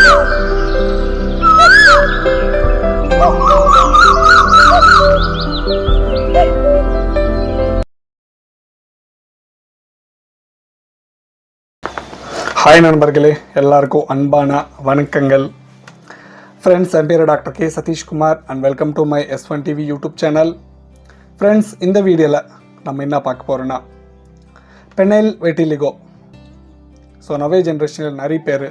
Hi நண்பர்களே, எல்லாருக்கும் அன்பான வணக்கங்கள். ஃப்ரெண்ட்ஸ், என் பேர் doctor K Sathishkumar and welcome to my S1 TV YouTube channel. Friends, இந்த வீடியோவில் நம்ம என்ன பார்க்க போகிறோன்னா பெனைல் வெட்டிலிகோ. ஸோ நவே ஜென்ரேஷனில் நிறைய பேர்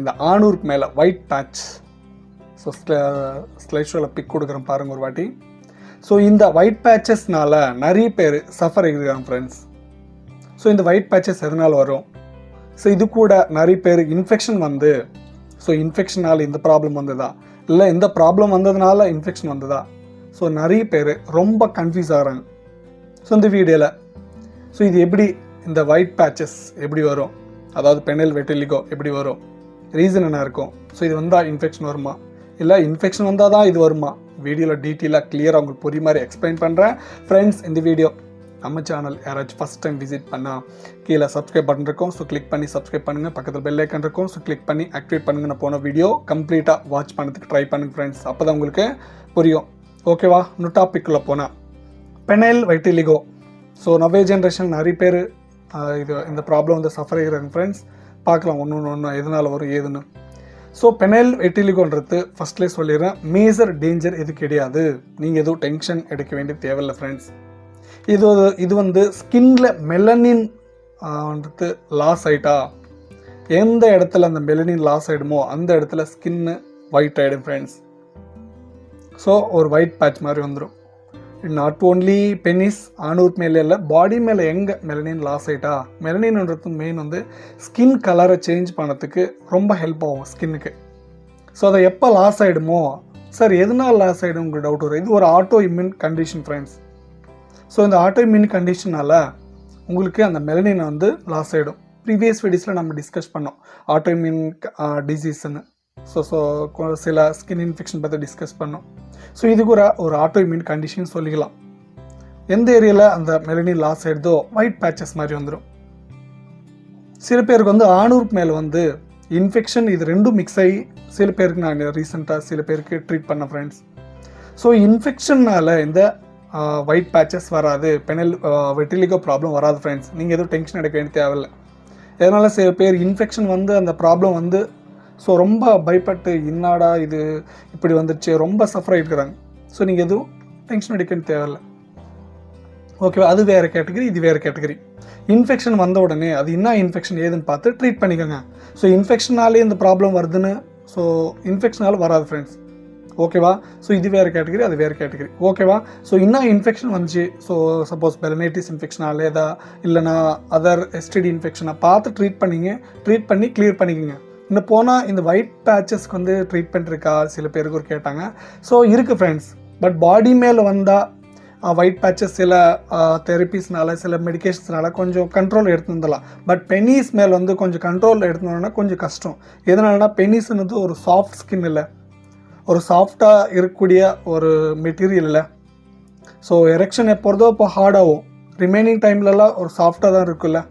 இந்த ஆணூருக்கு மேலே ஒயிட் பேட்ச், ஸோ ஸ்லைட் ஷோவில் பிக் கொடுக்குறேன் பாருங்கள் ஒரு வாட்டி. ஸோ இந்த ஒயிட் பேட்சஸ்னால நிறைய பேர் சஃபர் ஆகிருக்காங்க ஃப்ரெண்ட்ஸ். ஸோ இந்த ஒயிட் பேட்சஸ் எதனால் வரும்? ஸோ இது கூட நிறைய பேர் இன்ஃபெக்ஷன் வந்து, ஸோ இன்ஃபெக்ஷனால் இந்த ப்ராப்ளம் வந்ததா, இல்லை இந்த ப்ராப்ளம் வந்ததுனால இன்ஃபெக்ஷன் வந்ததா? ஸோ நிறைய பேர் ரொம்ப கன்ஃபியூஸ் ஆகிறாங்க. ஸோ இந்த வீடியோவில் ஸோ இது எப்படி, இந்த ஒயிட் பேட்சஸ் எப்படி வரும், அதாவது பெனைல் வெட்டிலிகோ எப்படி வரும், ரீசன் என்ன இருக்கும், ஸோ இது வந்தால் இன்ஃபெக்ஷன் வருமா, இல்லை இன்ஃபெக்ஷன் வந்தால் தான் இது வருமா, வீடியோவில் டீட்டெயிலாக கிளியராக உங்களுக்கு புரிய மாதிரி எக்ஸ்பிளைன் பண்ணுறேன். ஃப்ரெண்ட்ஸ், இந்த வீடியோ நம்ம சேனல் யாராச்சும் ஃபஸ்ட் டைம் விசிட் பண்ணால் கீழே சப்ஸ்கிரைப் பட்டன் இருக்கும், ஸோ கிளிக் பண்ணி சப்ஸ்கிரைப் பண்ணுங்கள். பக்கத்தில் பெல் ஐக்கன் இருக்கும், ஸோ கிளிக் பண்ணி ஆக்டிவேட் பண்ணுங்க. நான் போன வீடியோ கம்ப்ளீட்டாக வாட்ச் பண்ணதுக்கு ட்ரை பண்ணுங்க ஃப்ரெண்ட்ஸ், அப்போ தான் உங்களுக்கு புரியும். ஓகேவா? இன்னும் டாப்பிக்குள்ளே போனால் பெனைல் வெட்டிலிகோ. ஸோ நவே ஜென்ரேஷன் நிறைய பேர் இந்த ப்ராப்ளம் வந்து சஃபர் ஆகிறாங்க ஃப்ரெண்ட்ஸ். பார்க்கலாம் ஒன்று எதனால் வரும் ஏதுன்னு. ஸோ பெனைல் வெட்டிலிகோன்றது ஃபஸ்ட்லேயே சொல்லிடுறேன், மேஜர் டேஞ்சர் இது கிடையாது. நீங்கள் எதுவும் டென்ஷன் எடுக்க வேண்டிய தேவையில்லை ஃப்ரெண்ட்ஸ். இது வந்து ஸ்கின்ல மெலனின் வந்துட்டு லாஸ் ஆகிட்டா, எந்த இடத்துல அந்த மெலனின் லாஸ் ஆகிடுமோ அந்த இடத்துல ஸ்கின்னு ஒயிட் ஆகிடும் ஃப்ரெண்ட்ஸ். ஸோ ஒரு ஒயிட் பேட்ச் மாதிரி வந்துடும். நாட் ஓன்லி பெனிஸ், ஆணூர் மேலே இல்லை, பாடி மேலே எங்கே மெலனின் லாஸ் ஆகிட்டா, மெலனின்ன்றது மெயின் வந்து ஸ்கின் கலரை சேஞ்ச் பண்ணதுக்கு ரொம்ப ஹெல்ப் ஆகும் ஸ்கின்னுக்கு. ஸோ அதை எப்போ லாஸ் ஆகிடுமோ, சார் எதனால் லாஸ் ஆகிடும் உங்களுக்கு டவுட் வரும். இது ஒரு auto immune condition friends. So இந்த ஆட்டோ இம்யூன் கண்டிஷனால் உங்களுக்கு அந்த மெலனின் வந்து லாஸ் ஆகிடும். ப்ரீவியஸ் வீடியோஸில் நம்ம டிஸ்கஸ் பண்ணோம் ஆட்டோ இம்யூன் டிசீஸ்ன்னு. ஸோ சில ஸ்கின் இன்ஃபெக்ஷன் பற்றி டிஸ்கஸ் பண்ணோம். ஸோ இதுக்கு ஒரு ஆட்டோ இம்யூன் கண்டிஷன் சொல்லிக்கலாம். எந்த ஏரியாவில் அந்த மெலனின் லாஸ் ஆகிடுதோ ஒயிட் பேச்சஸ் மாதிரி வந்துடும். சில பேருக்கு வந்து ஆணூருக்கு மேலே வந்து இன்ஃபெக்ஷன், இது ரெண்டும் மிக்ஸ் ஆகி சில பேருக்கு நான் ரீசெண்டாக சில பேருக்கு ட்ரீட் பண்ணேன் ஃப்ரெண்ட்ஸ். ஸோ இன்ஃபெக்ஷன்னால் இந்த ஒயிட் பேச்சஸ் வராது, பெனைல் வெட்டிலிகோ ப்ராப்ளம் வராது ஃப்ரெண்ட்ஸ். நீங்கள் எதுவும் டென்ஷன் எடுக்க வேண்டிய தேவையில்லை. இதனால் சில பேர் இன்ஃபெக்ஷன் வந்து அந்த ப்ராப்ளம் வந்து ஸோ ரொம்ப பயப்பட்டு இன்னாடா இது இப்படி வந்துடுச்சு ரொம்ப சஃபர் ஆகிட்டுருக்காங்க. ஸோ நீங்கள் எதுவும் டென்ஷன் எடுக்க வேண்டிய தேவையில்லை. ஓகேவா? அது வேறு கேட்டகரி, இது வேறு கேட்டகரி. இன்ஃபெக்ஷன் வந்த உடனே அது என்ன இன்ஃபெக்ஷன் ஏதுன்னு பார்த்து ட்ரீட் பண்ணிக்கோங்க. ஸோ இன்ஃபெக்ஷனாலே இந்த ப்ராப்ளம் வருதுன்னு, ஸோ இன்ஃபெக்ஷனால் வராது ஃப்ரெண்ட்ஸ். ஓகேவா? ஸோ இது வேறு கேட்டகரி, அது வேறு கேட்டகரி. ஓகேவா? ஸோ இன்னும் இன்ஃபெக்ஷன் வந்துச்சு, ஸோ சப்போஸ் பெலனைட்டிஸ் இன்ஃபெக்ஷனால் ஏதா இல்லைனா அதர் STD இன்ஃபெக்ஷனை பார்த்து ட்ரீட் பண்ணி கிளியர் பண்ணிக்கோங்க. இன்னும் போனால் இந்த ஒயிட் பேச்சஸ்க்கு வந்து ட்ரீட்மெண்ட் இருக்கா சில பேருக்கு ஒரு கேட்டாங்க. ஸோ இருக்குது ஃப்ரெண்ட்ஸ். பட் பாடி மேலே வந்தால் ஒயிட் பேச்சஸ் சில தெரப்பிஸ்னால சில மெடிக்கேஷன்ஸ்னால கொஞ்சம் கண்ட்ரோல் எடுத்து வந்துடலாம். பட் பெனிஸ் மேலே வந்து கொஞ்சம் கண்ட்ரோல் எடுத்துனோன்னா கொஞ்சம் கஷ்டம். எதனாலனா பெனிஸ்ன்றது ஒரு சாஃப்ட் ஸ்கின் இல்லை, ஒரு சாஃப்டாக இருக்கக்கூடிய ஒரு மெட்டீரியல் இல்லை. ஸோ எரெக்ஷன் எப்போதோ இப்போ ஹார்டாகும், ரிமைனிங் டைம்லலாம் ஒரு சாஃப்டாக தான் இருக்குல்ல.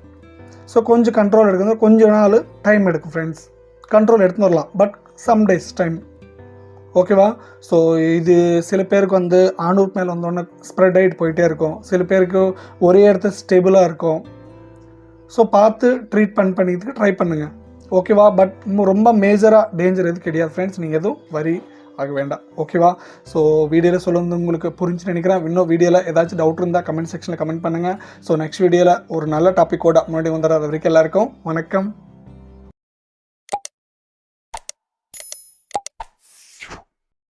ஸோ கொஞ்சம் கண்ட்ரோல் எடுக்கிறது கொஞ்ச நாள் டைம் எடுக்கும் ஃப்ரெண்ட்ஸ். கண்ட்ரோல் எடுத்துன்னு வரலாம், பட் சம் டேஸ் டைம். ஓகேவா? ஸோ இது சில பேருக்கு வந்து ஆணூர் மேலே வந்தோடனே ஸ்ப்ரெட் ஆகிட்டு போயிட்டே இருக்கும், சில பேருக்கு ஒரே இடத்துல ஸ்டேபிளாக இருக்கும். ஸோ பார்த்து ட்ரீட்மெண்ட் பண்ணிக்கிறதுக்கு ட்ரை பண்ணுங்கள். ஓகேவா? பட் ரொம்ப மேஜராக டேஞ்சர் எதுவும் கிடையாது ஃப்ரெண்ட்ஸ், நீங்கள் எதுவும் வரி ஆக வேண்டாம். ஓகேவா? ஸோ வீடியோவில் சொல்லுறது உங்களுக்கு புரிஞ்சுன்னு நினைக்கிறேன். இன்னும் வீடியோவில் ஏதாச்சும் டவுட் இருந்தால் கமெண்ட் செக்ஷனில் கமெண்ட் பண்ணுங்கள். ஸோ நெக்ஸ்ட் வீடியோவில் ஒரு நல்ல டாப்பிக்கோட முன்னாடி வந்துடுற வரைக்கும் எல்லாருக்கும் வணக்கம்.